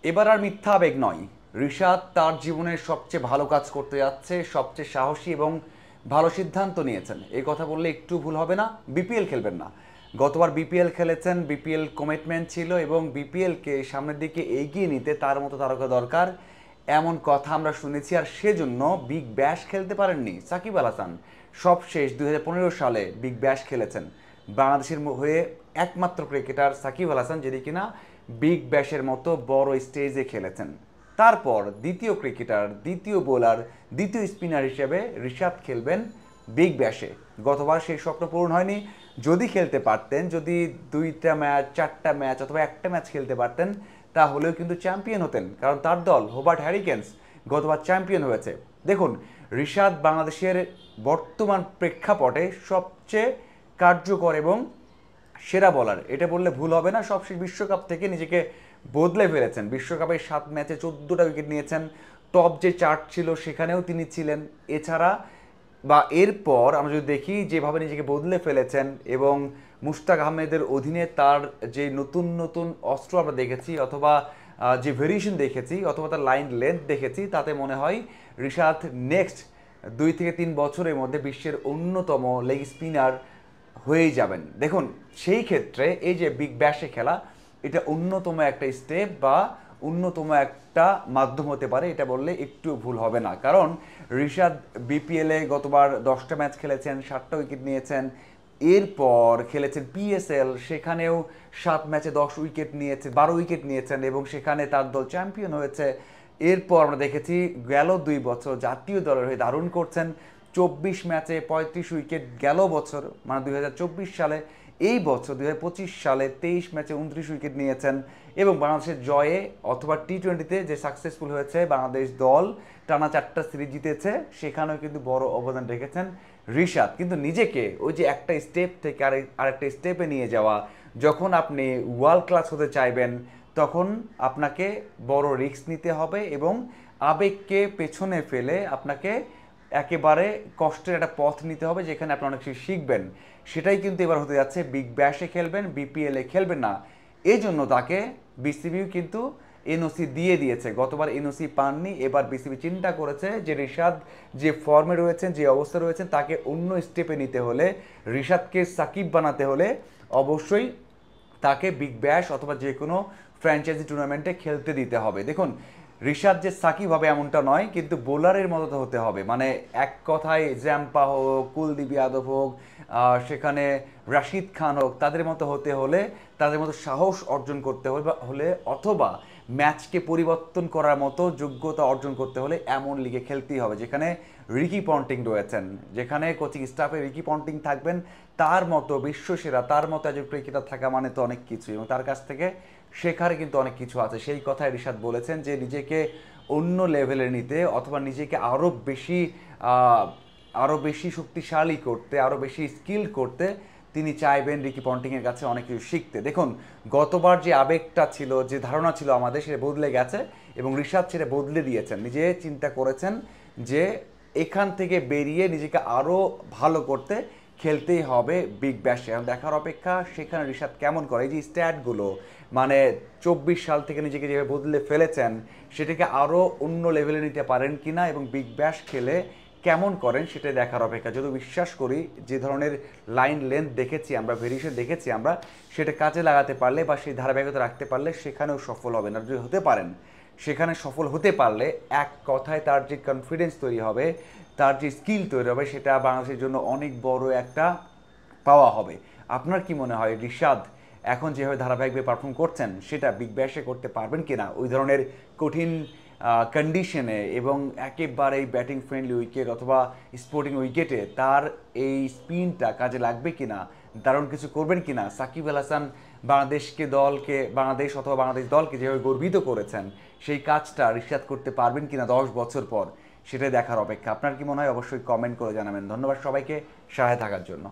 এবার আর মিথ্যা আবেগ নয়। রিশাদ তার জীবনের সবচেয়ে ভালো কাজ করতে যাচ্ছে, সবচেয়ে সাহসী এবং ভালো সিদ্ধান্ত নিয়েছেন। এই কথা বললে একটু ভুল হবে না। বিপিএল খেলবেন না। গতবার বিপিএল খেলেছেন, বিপিএল কমিটমেন্ট ছিল এবং বিপিএলকে সামনের দিকে এগিয়ে নিতে তার মতো তারকা দরকার, এমন কথা আমরা শুনেছি। আর সেজন্য বিগ ব্যাশ খেলতে পারেননি সাকিব আল হাসান। সব শেষ 2015 সালে বিগ ব্যাশ খেলেছেন। বাংলাদেশের হয়ে একমাত্র ক্রিকেটার সাকিব আল হাসান যিনি কিনা বিগ ব্যাশের মতো বড় স্টেজে খেলেছেন। তারপর দ্বিতীয় ক্রিকেটার, দ্বিতীয় বোলার, দ্বিতীয় স্পিনার হিসেবে রিশাদ খেলবেন বিগ ব্যাশে। গতবার সেই স্বপ্ন পূরণ হয়নি। যদি খেলতে পারতেন, যদি 2টা ম্যাচ, 4টা ম্যাচ অথবা একটা ম্যাচ খেলতে পারতেন, তাহলেও কিন্তু চ্যাম্পিয়ন হতেন, কারণ তার দল হোবার্ট হ্যারিকেন্স গতবার চ্যাম্পিয়ন হয়েছে। দেখুন, রিশাদ বাংলাদেশের বর্তমান প্রেক্ষাপটে সবচেয়ে কার্যকর এবং সেরা বলার, এটা বললে ভুল হবে না। সবশেষ বিশ্বকাপ থেকে নিজেকে বদলে ফেলেছেন। বিশ্বকাপে 7 ম্যাচে 14টা উইকেট নিয়েছেন। টপ যে চার্ট ছিল সেখানেও তিনি ছিলেন। এছাড়া বা এরপর আমরা যদি দেখি যেভাবে নিজেকে বদলে ফেলেছেন এবং মুশতাক আহমেদের অধীনে তার যে নতুন নতুন অস্ত্র আমরা দেখেছি, অথবা যে ভেরিয়েশন দেখেছি, অথবা তার লাইন লেন্থ দেখেছি, তাতে মনে হয় রিশাদ নেক্সট 2 থেকে 3 বছরের মধ্যে বিশ্বের অন্যতম লেগ স্পিনার হয়েই যাবেন। দেখুন, সেই ক্ষেত্রে এই যে বিগ ব্যাশে খেলা, এটা অন্যতম একটা স্টেপ বা অন্যতম একটা মাধ্যম হতে পারে, এটা বললে একটু ভুল হবে না। কারণ রিশাদ বিপিএলে গতবার 10টা ম্যাচ খেলেছেন, 7টা উইকেট নিয়েছেন। এরপর খেলেছেন পিএসএল, সেখানেও 7 ম্যাচে 10 উইকেট নিয়েছে, 12 উইকেট নিয়েছেন এবং সেখানে তার দল চ্যাম্পিয়ন হয়েছে। এরপর আমরা দেখেছি গেল 2 বছর জাতীয় দলের হয়ে দারুণ করছেন। 24 ম্যাচে 35 উইকেট গেল বছর, মানে 2024 সালে। এই বছর 2025 সালে 23 ম্যাচে 29 উইকেট নিয়েছেন এবং বাংলাদেশের জয়ে অথবা টি-20তে যে সাকসেসফুল হয়েছে বাংলাদেশ দল, টানা 4টা সিরিজ জিতেছে, সেখানেও কিন্তু বড় অবদান রেখেছেন রিশাদ। কিন্তু নিজেকে ওই যে একটা স্টেপ থেকে আরেকটা স্টেপে নিয়ে যাওয়া, যখন আপনি ওয়ার্ল্ড ক্লাস হতে চাইবেন তখন আপনাকে বড় রিস্ক নিতে হবে এবং আবেগকে পেছনে ফেলে আপনাকে একেবারে কষ্টের একটা পথ নিতে হবে, যেখানে আপনি অনেক কিছু শিখবেন। সেটাই কিন্তু এবার হতে যাচ্ছে। বিগ ব্যাশে খেলবেন, বিপিএলে খেলবেন না। এই জন্য তাকে বিসিবিও কিন্তু এনওসি দিয়ে দিয়েছে। গতবার এনওসি পাননি, এবার বিসিবি চিন্তা করেছে যে রিশাদ যে ফর্মে রয়েছেন, যে অবস্থা রয়েছেন, তাকে অন্য স্টেপে নিতে হলে, রিশাদকে সাকিব বানাতে হলে অবশ্যই তাকে বিগ ব্যাশ অথবা যে কোনো ফ্র্যাঞ্চাইজি টুর্নামেন্টে খেলতে দিতে হবে। দেখুন, রিশাদ যে সাকিব হবে এমনটা নয়, কিন্তু বোলারের মতো তো হতে হবে। মানে এক কথায় জ্যাম্পা হোক, কুলদীপ যাদব হোক, সেখানে রাশিদ খান হোক, তাদের মতো হতে হলে, তাদের মতো সাহস অর্জন করতে হলে অথবা ম্যাচকে পরিবর্তন করার মতো যোগ্যতা অর্জন করতে হলে এমন লিগে খেলতেই হবে যেখানে রিকি পন্টিং রয়েছেন, যেখানে কোচিং স্টাফে রিকি পন্টিং থাকবেন। তার মতো বিশ্বসেরা, তার মতো একজন ক্রিকেটার থাকা মানে তো অনেক কিছু, এবং তার কাছ থেকে শেখার কিন্তু অনেক কিছু আছে। সেই কথায় রিশাদ বলেছেন যে নিজেকে অন্য লেভেলে নিতে অথবা নিজেকে আরও বেশি শক্তিশালী করতে, আরও বেশি স্কিল করতে তিনি চাইবেন রিকি পন্টিংয়ের কাছে অনেক কিছু শিখতে। দেখুন, গতবার যে আবেগটা ছিল, যে ধারণা ছিল আমাদের, সেটা বদলে গেছে এবং রিশাদ সেটা বদলে দিয়েছেন। নিজে চিন্তা করেছেন যে এখান থেকে বেরিয়ে নিজেকে আরও ভালো করতে খেলতেই হবে বিগ ব্যাশে। দেখার অপেক্ষা সেখানে রিশাদ কেমন করে। এই যে স্ট্যাটগুলো, মানে 24 সাল থেকে নিজেকে যেভাবে বদলে ফেলেছেন, সেটাকে আরও অন্য লেভেলে নিতে পারেন কিনা এবং বিগ ব্যাশ খেলে কেমন করেন সেটাই দেখার অপেক্ষা। যদি বিশ্বাস করি যে ধরনের লাইন লেন্থ দেখেছি আমরা, ভেরিয়েশন দেখেছি আমরা, সেটা কাজে লাগাতে পারলে বা সেই ধারাবাহিকতা রাখতে পারলে সেখানেও সফল হবেন। আর যদি হতে পারেন, সেখানে সফল হতে পারলে এক কথায় তার যে কনফিডেন্স তৈরি হবে, তার যে স্কিল তৈরি হবে, সেটা বাংলাদেশের জন্য অনেক বড় একটা পাওয়া হবে। আপনার কি মনে হয় রিশাদ এখন যেভাবে ধারাবাহিকভাবে পারফর্ম করছেন সেটা বিগ ব্যাশে করতে পারবেন কিনা? ওই ধরনের কঠিন কন্ডিশনে এবং একেবারেই ব্যাটিং ফ্রেন্ডলি উইকেট অথবা স্পোর্টিং উইকেটে তার এই স্পিনটা কাজে লাগবে কিনা? দারুণ কিছু করবেন কিনা? সাকিব আল হাসান বাংলাদেশ অথবা বাংলাদেশ দলকে যেভাবে গর্বিত করেছেন, সেই কাজটা রিশাদ করতে পারবেন কিনা 10 বছর পর, সেটাই দেখার অপেক্ষা। আপনার কি মনে হয়? অবশ্যই কমেন্ট করে জানাবেন। ধন্যবাদ সবাইকে সাথে থাকার জন্য।